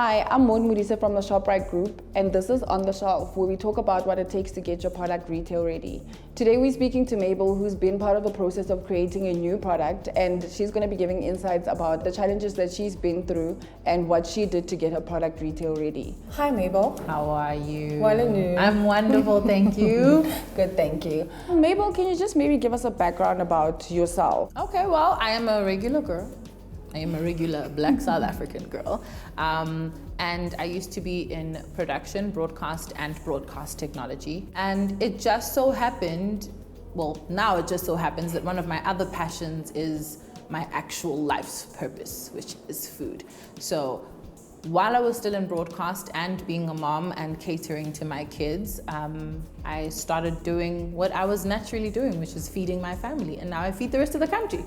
Hi, I'm Maude Modise from the Shoprite group, and this is On the Shelf, where we talk about what it takes to get your product retail ready. Today we're speaking to Mabel, who's been part of the process of creating a new product, and she's going to be giving insights about the challenges that she's been through and what she did to get her product retail ready. Hi Mabel. How are you? Well, and you? I'm wonderful, thank you. Good, thank you. Mabel, can you just maybe give us a background about yourself? Okay, well, I am a regular girl. I am a regular Black South African girl. And I used to be in production, broadcast technology. And it just so happened, well, now it just so happens that one of my other passions is my actual life's purpose, which is food. So while I was still in broadcast and being a mom and catering to my kids, I started doing what I was naturally doing, which is feeding my family. And now I feed the rest of the country.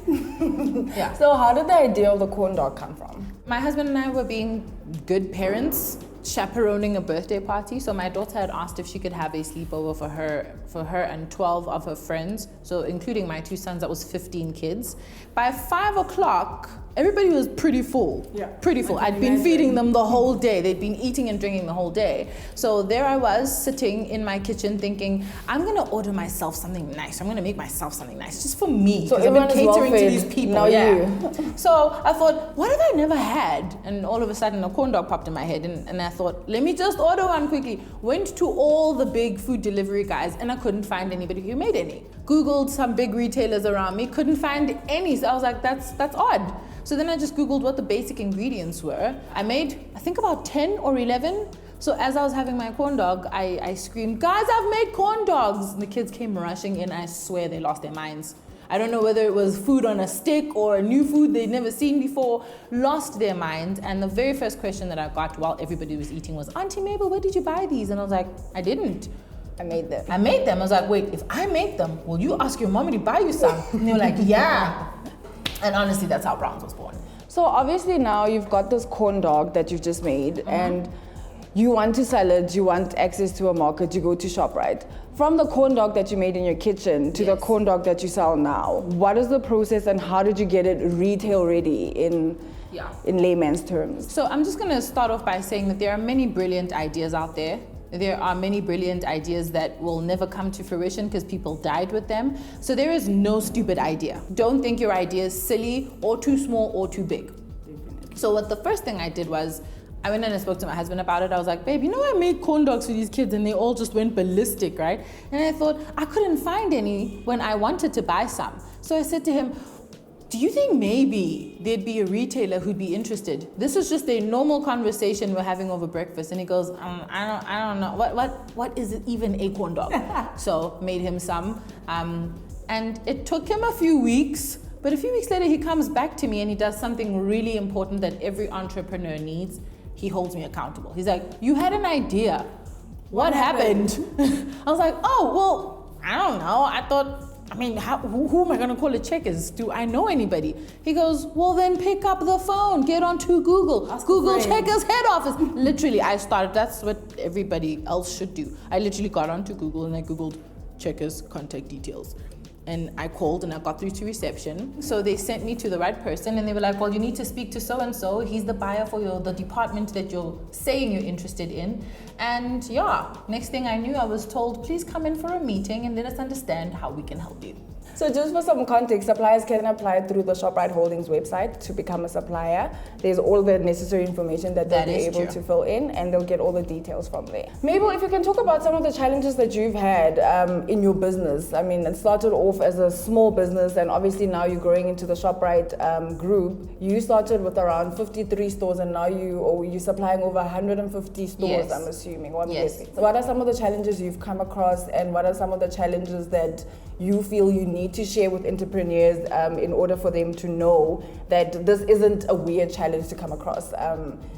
Yeah. So how did the idea of the corn dog come from? My husband and I were being good parents, chaperoning a birthday party. So my daughter had asked if she could have a sleepover for her and 12 of her friends. So including my two sons, that was 15 kids. By 5 o'clock, everybody was pretty full. Yeah. Pretty full. I'd been feeding them the whole day. They'd been eating and drinking the whole day. So there I was sitting in my kitchen thinking, I'm gonna order myself something nice. I'm gonna make myself something nice just for me. So I've been catering well to these people. Now you. So I thought, what have I never had? And all of a sudden a corn dog popped in my head and I thought, let me just order one quickly. Went to all the big food delivery guys and I couldn't find anybody who made any. Googled some big retailers around me, couldn't find any. So I was like, that's odd. So then I just Googled what the basic ingredients were. I made, I think about 10 or 11. So as I was having my corn dog, I screamed, guys, I've made corn dogs. And the kids came rushing in. I swear they lost their minds. I don't know whether it was food on a stick or a new food they'd never seen before, lost their minds. And the very first question that I got while everybody was eating was, Auntie Mabel, where did you buy these? And I was like, I didn't. I made them. I was like, wait, if I make them, will you ask your mommy to buy you some? And they were like, yeah. And honestly, that's how Browns was born. So obviously now you've got this corn dog that you've just made and you want to sell it, you want access to a market, you go to Shoprite. From the corn dog that you made in your kitchen to the corn dog that you sell now, what is the process and how did you get it retail ready in layman's terms? So I'm just gonna start off by saying that there are many brilliant ideas out there. There are many brilliant ideas that will never come to fruition because people died with them. So there is no stupid idea. Don't think your idea is silly or too small or too big. So what the first thing I did was, I went and I spoke to my husband about it. I was like, babe, you know I made corn dogs for these kids and they all just went ballistic, right? And I thought, I couldn't find any when I wanted to buy some. So I said to him, do you think maybe there'd be a retailer who'd be interested? This is just a normal conversation we're having over breakfast. And he goes, I don't know. What is it even a corn dog? So made him some. And it took him a few weeks, but a few weeks later he comes back to me and he does something really important that every entrepreneur needs. He holds me accountable. He's like, you had an idea. What happened? I was like, oh, well, I don't know. I thought, who am I gonna call it checkers? Do I know anybody? He goes, well then pick up the phone, get onto Google. Google checkers head office. Literally, that's what everybody else should do. I literally got onto Google and I Googled checkers contact details. And I called and I got through to reception. So they sent me to the right person and they were like, well, you need to speak to so-and-so. He's the buyer for the department that you're saying you're interested in. And yeah, next thing I knew, I was told, please come in for a meeting and let us understand how we can help you. So just for some context, suppliers can apply through the Shoprite Holdings website to become a supplier. There's all the necessary information that they'll be able to fill in and they'll get all the details from there. Mabel, if you can talk about some of the challenges that you've had in your business. I mean, it started off as a small business and obviously now you're growing into the Shoprite group. You started with around 53 stores and now you're supplying over 150 stores, yes. I'm assuming. Yes. So what are some of the challenges you've come across and what are some of the challenges that you feel you need to share with entrepreneurs in order for them to know that this isn't a weird challenge to come across,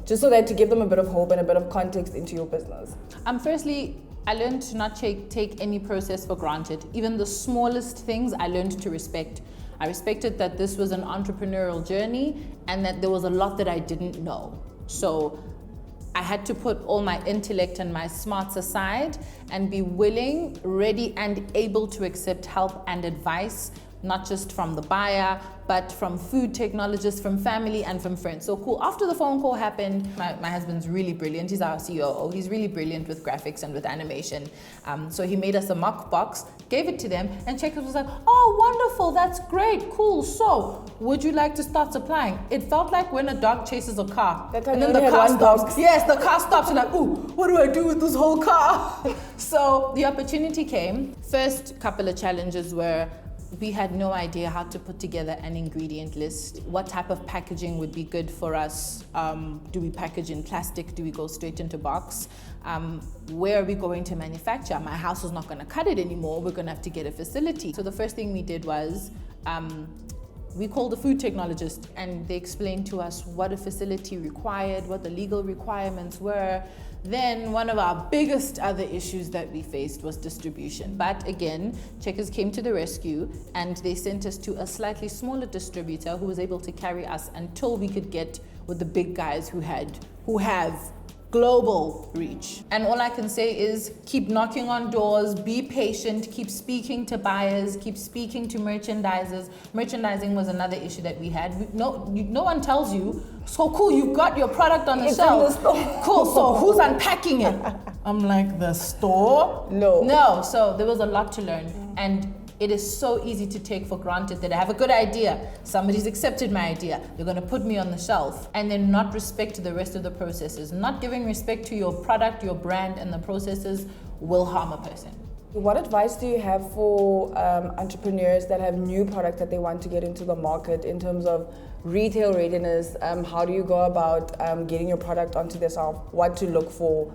just so that to give them a bit of hope and a bit of context into your business? Firstly, I learned to not take any process for granted. Even the smallest things I learned to respect. I respected that this was an entrepreneurial journey and that there was a lot that I didn't know. So I had to put all my intellect and my smarts aside and be willing, ready, and able to accept help and advice not just from the buyer, but from food technologists, from family, and from friends. So cool. After the phone call happened, my husband's really brilliant. He's our COO. He's really brilliant with graphics and with animation. So he made us a mock box, gave it to them, and Checkers was like, oh, wonderful, that's great, cool. So would you like to start supplying? It felt like when a dog chases a car. And then the car stops. Yes, the car stops. You're like, ooh, what do I do with this whole car? So the opportunity came. First couple of challenges were we had no idea how to put together an ingredient list. What type of packaging would be good for us? Do we package in plastic? Do we go straight into box? Where are we going to manufacture? My house is not going to cut it anymore. We're going to have to get a facility. So the first thing we did was we called a food technologist, and they explained to us what a facility required, what the legal requirements were. Then one of our biggest other issues that we faced was distribution. But again, Checkers came to the rescue, and they sent us to a slightly smaller distributor who was able to carry us until we could get with the big guys who have global reach. And all I can say is keep knocking on doors, be patient, keep speaking to buyers, keep speaking to merchandisers. Merchandising was another issue that we had. No one tells you, so cool, you've got your product on the shelf. Cool, so who's unpacking it? I'm like, the store? No, so there was a lot to learn. And it is so easy to take for granted that I have a good idea. Somebody's accepted my idea. They're going to put me on the shelf, and then not respect the rest of the processes. Not giving respect to your product, your brand, and the processes will harm a person. What advice do you have for entrepreneurs that have new products that they want to get into the market in terms of retail readiness? How do you go about getting your product onto the shelf? What to look for?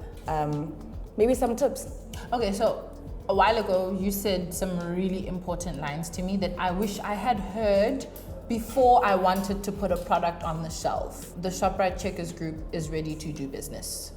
Maybe some tips. Okay, so a while ago, you said some really important lines to me that I wish I had heard before I wanted to put a product on the shelf. The Shoprite Checkers Group is ready to do business.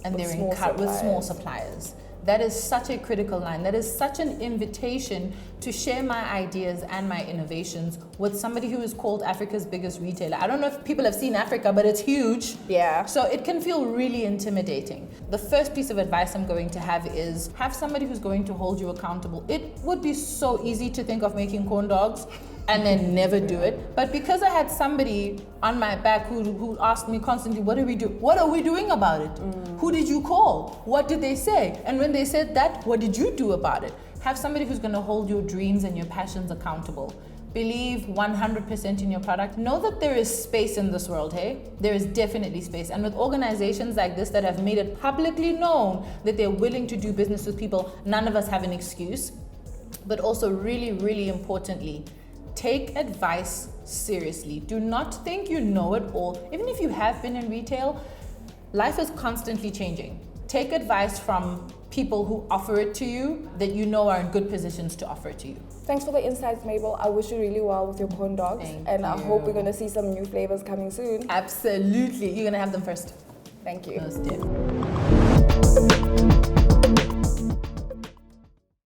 And they're with small suppliers. That is such a critical line. That is such an invitation to share my ideas and my innovations with somebody who is called Africa's biggest retailer. I don't know if people have seen Africa, but it's huge. Yeah. So it can feel really intimidating. The first piece of advice I'm going to have is have somebody who's going to hold you accountable. It would be so easy to think of making corn dogs and then never do it. But because I had somebody on my back who asked me constantly, what are we doing about it? Who did you call? What did they say? And when they said that, what did you do about it? Have somebody who's gonna hold your dreams and your passions accountable. Believe 100% in your product. Know that there is space in this world, hey? There is definitely space. And with organizations like this that have made it publicly known that they're willing to do business with people, none of us have an excuse. But also really, really importantly, take advice seriously. Do not think you know it all. Even if you have been in retail, life is constantly changing. Take advice from people who offer it to you that you know are in good positions to offer it to you. Thanks for the insights, Mabel. I wish you really well with your corn dogs. Thank I you. hope we're going to see some new flavors coming soon. Absolutely. You're going to have them first. Thank you. Most definitely.